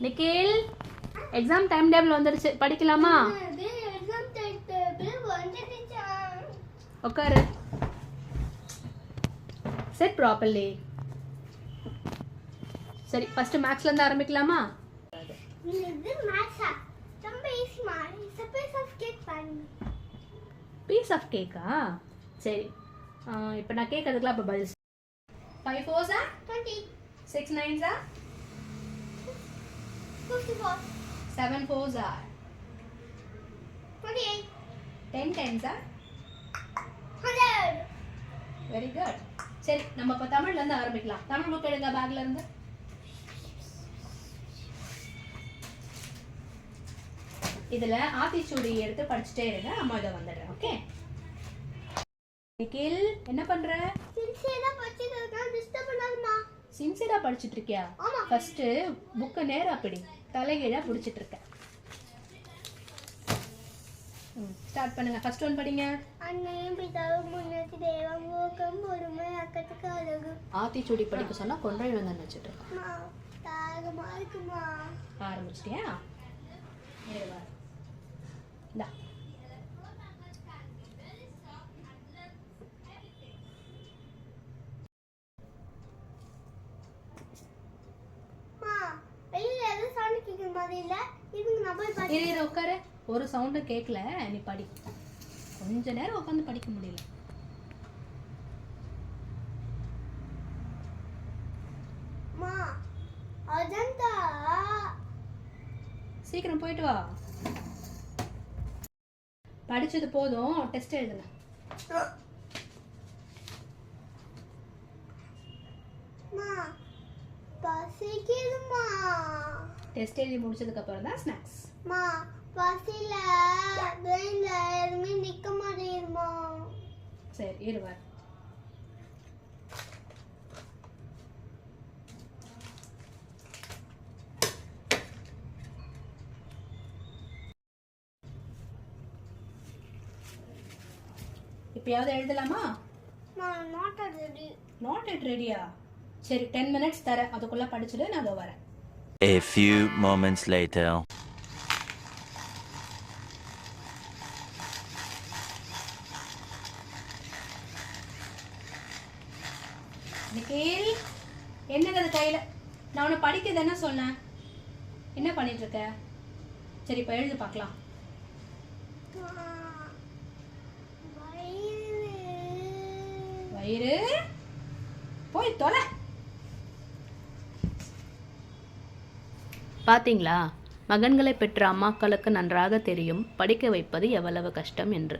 Nikhil, exam time table வந்துருச்சு, படிக்கலாமா? உட்காரு. Set properly. சரி, ஃபர்ஸ்ட் மேக்ஸ்ல இருந்து ஆரம்பிக்கலாமா? பீஸ் ஆஃப் கேக்கா? சரி, இப்போ நான் கேட்கறதுக்குலாம் அப்போ பதில். 5 4s are 20, 6 9s are 54, 7 4s are 28, 10 10s are 100. Very good. சரி, நம்ம இப்போ தமிழ்ல இருந்து ஆரம்பிக்கலாம். தமிழ் புக் எடுங்க பேக்ல இருந்து. இதுல ஆத்திச்சூடி எடுத்து படிச்சுட்டே இருங்க, அம்மா இதை வந்துடுறேன். ஓகே நிக்கில், என்ன பண்ற? சின்சியரா படிச்சிட்டு இருக்கியா? ஃபர்ஸ்ட் புக்க நேரா பிடி, தலைகீழா பிடிச்சிட்டு இருக்க. ஸ்டார்ட் பண்ணுங்க. ஃபர்ஸ்ட் ஒன் படிங்க. ஆத்திச்சூடி படிக்க சொன்னா கொன்றை வந்தன்னு வச்சுட்டு இருக்க. ஆரம்பிச்சிட்டியா? இந்தா உட்காரு. ஒரு சவுண்டும் கேட்கல, நீ படி. கொஞ்ச நேரம் உட்காந்து படிக்க முடியல. சீக்கிரம் போயிட்டு வா. படிச்சது போதும், டெஸ்ட் எழுதுங்க. டெஸ்ட் எழுதி முடிச்சதுக்கு அப்புறம் தான் ஸ்நாக்ஸ். பசில பிரெயின்ல எதுமே நிக்க மாட்டேங்குதுமா. சரி, இருவா. இப்பயாவது எழுதலாமா? நாட் எட் ரெடியா? சரி, 10 minutes தரேன், அதுக்குள்ள படிச்சுட்டு நான் அதோ வரேன். A few moments later. Nikhil, என்னது கையில? நான் உன்னை படிக்கிறது என்ன சொன்னேன்? என்ன பண்ணிட்டு இருக்க? சரி, இப்போ எழுது பார்க்கலாம். வயிறு போய் தொலை. பாத்தீங்களா, மகன்களை பெற்ற அம்மாக்களுக்கு நன்றாக தெரியும் படிக்க வைப்பது எவ்வளவு கஷ்டம் என்று.